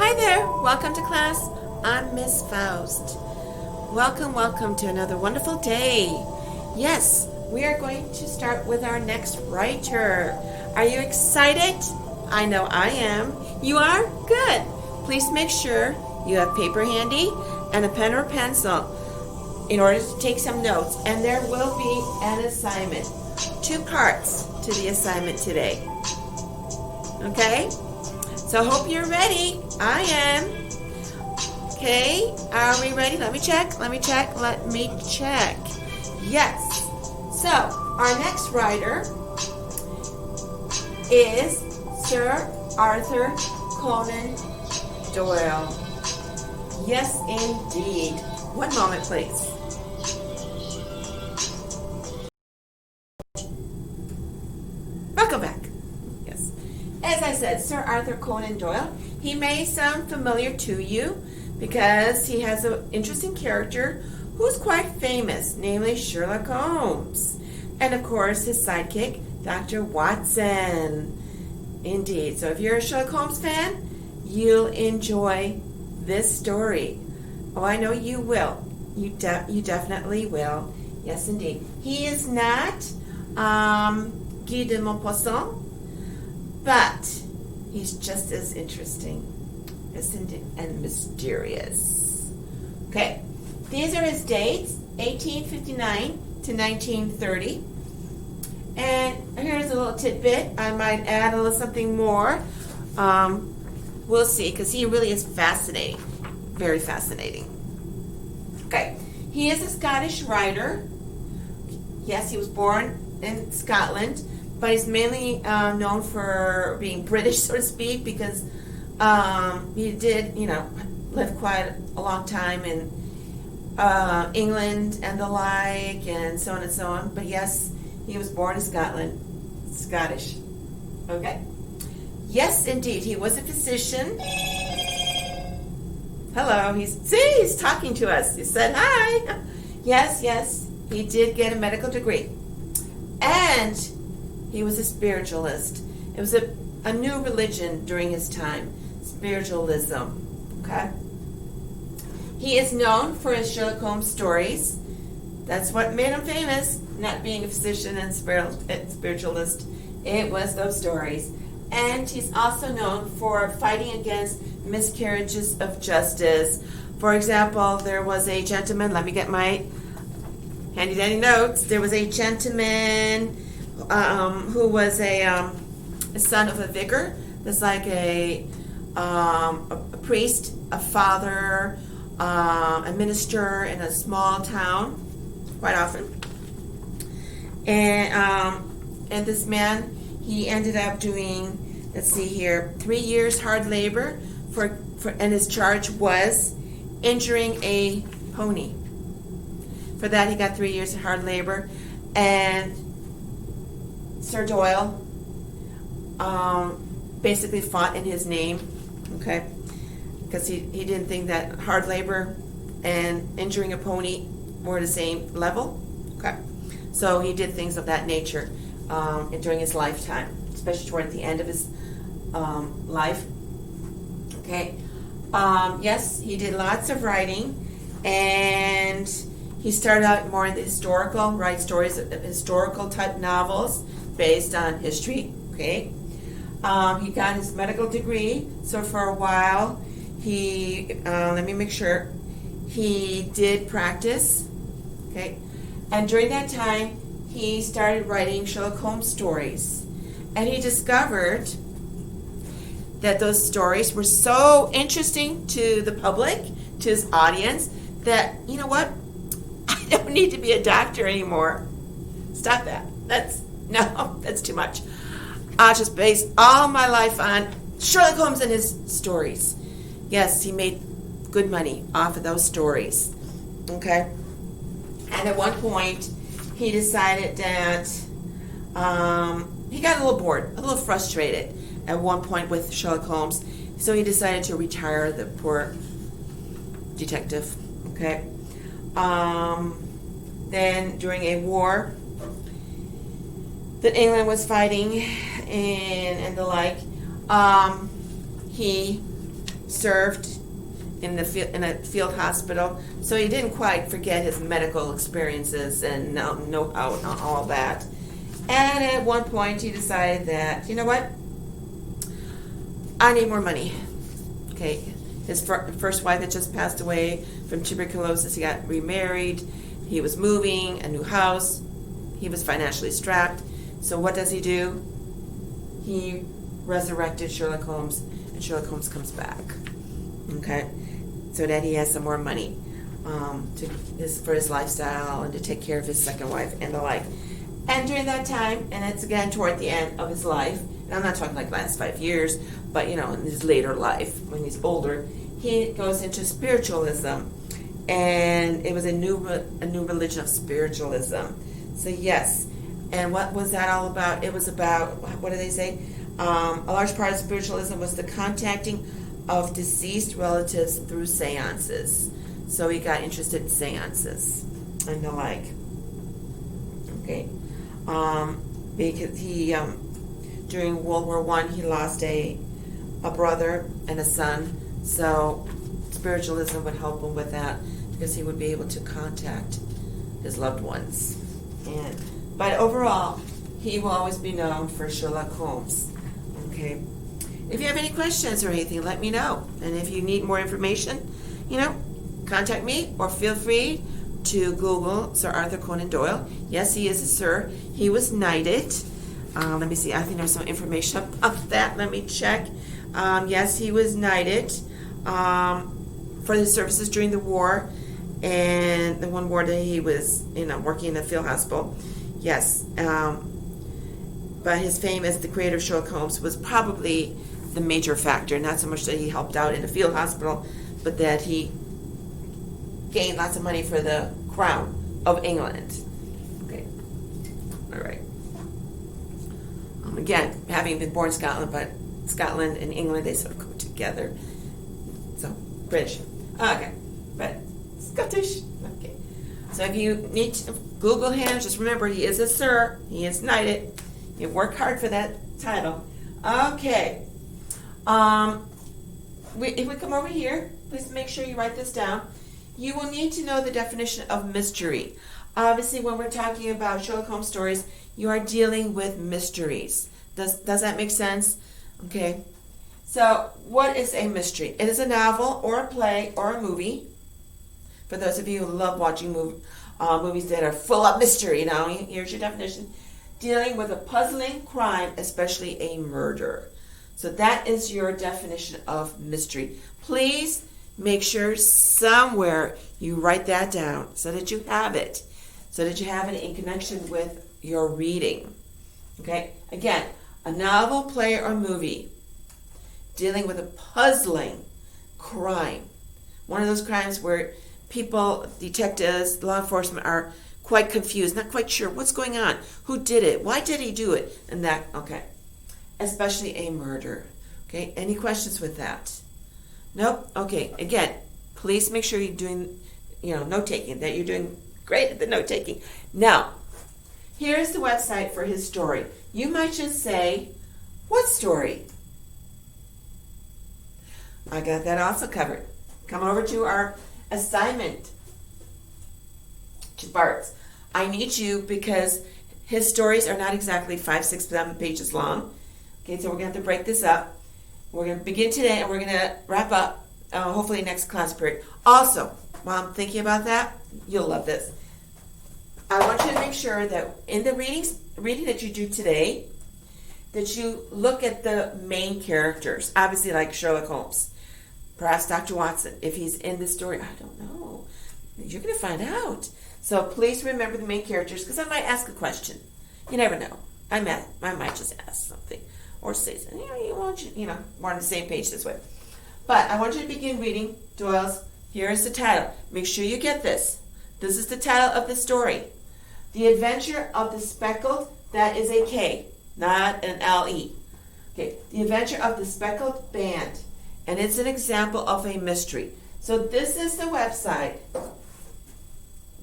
Hi there. Welcome to class. I'm Miss Faust. Welcome to another wonderful day. Yes, we are going to start with our next writer. Are you excited? I know I am. You are? Good. Please make sure you have paper handy and a pen or pencil in order to take some notes. And there will be an assignment. 2 parts to the assignment today. Okay? So I hope you're ready. I am. Okay, are we ready? Let me check. Yes. So, our next writer is Sir Arthur Conan Doyle. Yes, indeed. One moment, please. Welcome back. Yes. As I said, Sir Arthur Conan Doyle, he may sound familiar to you because he has an interesting character who's quite famous, namely Sherlock Holmes. And of course, his sidekick, Dr. Watson. Indeed. So if you're a Sherlock Holmes fan, you'll enjoy this story. Oh, I know you will. You definitely will. Yes, indeed. He is not Guy de Maupassant, but he's just as interesting and mysterious. Okay, these are his dates, 1859 to 1930. And here's a little tidbit. I might add a little something more. We'll see, because he really is fascinating. Very fascinating. Okay, he is a Scottish writer. Yes, he was born in Scotland, but he's mainly known for being British, so to speak, because he did, live quite a long time in England and the like, and so on and so on. But yes, he was born in Scotland, Scottish. Okay. Yes, indeed, he was a physician. Hello, he's talking to us. He said hi. Yes, he did get a medical degree. And he was a spiritualist. It was a new religion during his time, Spiritualism. Okay? He is known for his Sherlock Holmes stories. That's what made him famous, not being a physician and spiritualist. It was those stories. And he's also known for fighting against miscarriages of justice. For example, there was a gentleman, let me get my handy dandy notes. There was a gentleman who was a son of a vicar. That's like a priest, a father, a minister in a small town, quite often. And this man, he ended up doing, let's see here, 3 years hard labor and his charge was injuring a pony. For that, he got 3 years of hard labor. And Sir Doyle basically fought in his name, okay? Because he didn't think that hard labor and injuring a pony were the same level, okay? So he did things of that nature during his lifetime, especially toward the end of his life, okay? Yes, he did lots of writing, and he started out more in the historical, write stories of historical type novels based on history, okay? He got his medical degree, so for a while he, let me make sure, he did practice, okay? And during that time, he started writing Sherlock Holmes stories. And he discovered that those stories were so interesting to the public, to his audience, that, you know what? I don't need to be a doctor anymore. Stop that. That's too much. I'll just base all my life on Sherlock Holmes and his stories. Yes, he made good money off of those stories. Okay? And at one point, he decided that he got a little bored, a little frustrated at one point with Sherlock Holmes. So he decided to retire the poor detective. Okay? Then during a war that England was fighting and the like, he served in a field hospital, so he didn't quite forget his medical experiences and know-how and all that. And at one point, he decided that, you know what? I need more money. Okay, his first wife had just passed away from tuberculosis. He got remarried. He was moving, a new house. He was financially strapped. So what does he do? He resurrected Sherlock Holmes, and Sherlock Holmes comes back. Okay, so that he has some more money for his lifestyle and to take care of his second wife and the like. And during that time, and it's again toward the end of his life, and I'm not talking like last 5 years, but in his later life, when he's older, he goes into spiritualism, and it was a new religion of spiritualism. So yes, and what was that all about? It was about, what do they say? A large part of spiritualism was the contacting of deceased relatives through seances. So he got interested in seances and the like. Okay. Because he, during World War I, he lost a brother and a son. So spiritualism would help him with that because he would be able to contact his loved ones. But overall, he will always be known for Sherlock Holmes. Okay. If you have any questions or anything, let me know. And if you need more information, contact me or feel free to Google Sir Arthur Conan Doyle. Yes, he is a sir. He was knighted. Let me see. I think there's some information about that. Let me check. Yes, he was knighted for his services during the war, and the one war that he was, working in a field hospital. Yes. But his fame as the creator of Sherlock Holmes was probably the major factor. Not so much that he helped out in a field hospital, but that he gained lots of money for the crown of England. Okay. All right. Again, having been born in Scotland, but Scotland and England, they sort of go together. So, British. Okay. But Scottish. Okay. So if you need to Google him, just remember he is a sir. He is knighted. You work hard for that title. Okay. If we come over here, please make sure you write this down. You will need to know the definition of mystery. Obviously, when we're talking about Sherlock Holmes stories, you are dealing with mysteries. Does that make sense? Okay. So, what is a mystery? It is a novel or a play or a movie. For those of you who love watching movies that are full of mystery, here's your definition. Dealing with a puzzling crime, especially a murder. So that is your definition of mystery. Please make sure somewhere you write that down so that you have it. So that you have it in connection with your reading. Okay? Again, a novel, play, or movie dealing with a puzzling crime. One of those crimes where people, detectives, law enforcement are quite confused, not quite sure what's going on, who did it, why did he do it, and that, okay. Especially a murder. Okay, any questions with that? Nope? Okay, again, please make sure you're doing, note-taking, that you're doing great at the note-taking. Now, here's the website for his story. You might just say, what story? I got that also covered. Come over to our assignment parts. I need you because his stories are not exactly 5, 6, 7 pages long. Okay, so we're going to have to break this up. We're going to begin today and we're going to wrap up hopefully next class period. Also, while I'm thinking about that, you'll love this. I want you to make sure that in the reading that you do today, that you look at the main characters. Obviously, like Sherlock Holmes. Perhaps Dr. Watson, if he's in the story. I don't know. You're going to find out. So please remember the main characters, because I might ask a question. You never know. I might just ask something or say something. We're on the same page this way. But I want you to begin reading Doyle's. Here is the title. Make sure you get this. This is the title of the story. The Adventure of the Speckled. That is a K, not an L-E. Okay. The Adventure of the Speckled Band. And it's an example of a mystery. So this is the website.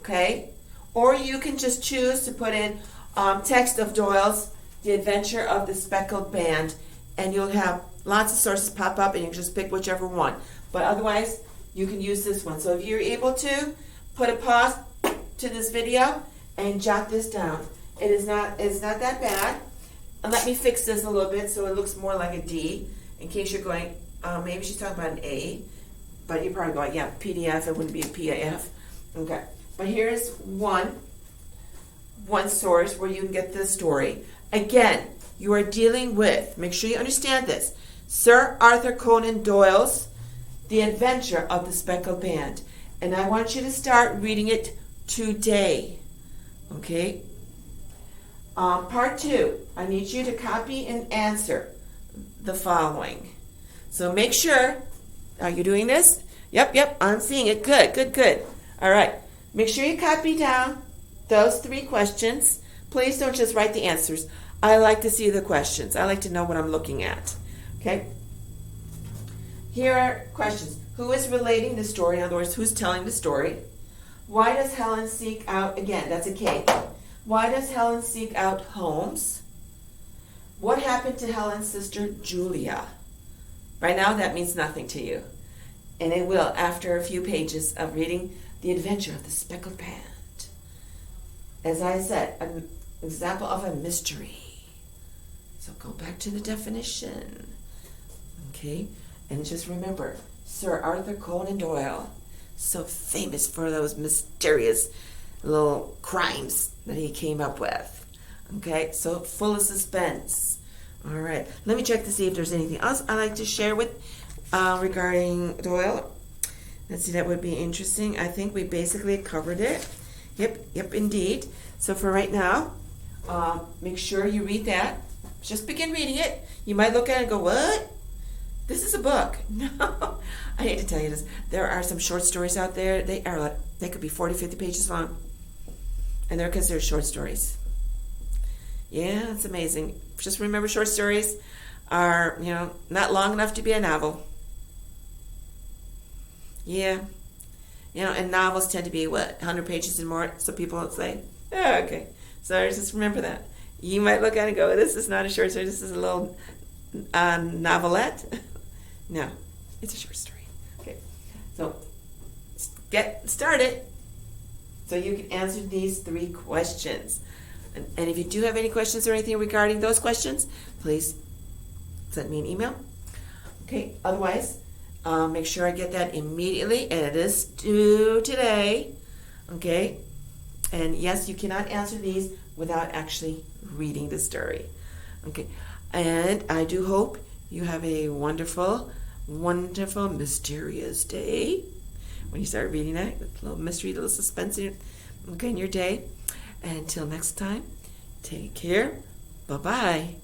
Okay? Or you can just choose to put in text of Doyle's The Adventure of the Speckled Band, and you'll have lots of sources pop up, and you can just pick whichever one. But otherwise, you can use this one. So if you're able to, put a pause to this video and jot this down. It's not that bad. And let me fix this a little bit so it looks more like a D, in case you're going, maybe she's talking about an A, but you're probably going, yeah, PDF, it wouldn't be a PAF. Okay, but here's one source where you can get this story. Again, you are dealing with, make sure you understand this, Sir Arthur Conan Doyle's The Adventure of the Speckled Band. And I want you to start reading it today. Okay? Part 2, I need you to copy and answer the following. So make sure, are you doing this? Yep, I'm seeing it. Good. All right. Make sure you copy down those 3 questions. Please don't just write the answers. I like to see the questions. I like to know what I'm looking at. Okay? Here are questions. Who is relating the story? In other words, who's telling the story? Why does Helen seek out, again, that's a K. Why does Helen seek out Holmes? What happened to Helen's sister, Julia? Right now, that means nothing to you. And it will after a few pages of reading The Adventure of the Speckled Band. As I said, an example of a mystery. So go back to the definition. Okay? And just remember, Sir Arthur Conan Doyle, so famous for those mysterious little crimes that he came up with. Okay? So full of suspense. All right. Let me check to see if there's anything else I'd like to share with regarding Doyle. Let's see, that would be interesting. I think we basically covered it. Yep, indeed. So for right now, make sure you read that. Just begin reading it. You might look at it and go, what? This is a book. No, I hate to tell you this. There are some short stories out there. They could be 40, 50 pages long. And they're considered short stories. Yeah, it's amazing. Just remember, short stories are, not long enough to be a novel. Yeah. And novels tend to be, 100 pages and more. So people will say, oh, okay. So just remember that. You might look at it and go, this is not a short story. This is a little novelette. No, it's a short story. Okay. So get started so you can answer these 3 questions. And if you do have any questions or anything regarding those questions, please send me an email. Okay, otherwise, make sure I get that immediately, and it is due today. Okay, and yes, you cannot answer these without actually reading the story. Okay, and I do hope you have a wonderful, wonderful, mysterious day when you start reading that. A little mystery, a little suspense in your day. And until next time, take care. Bye-bye.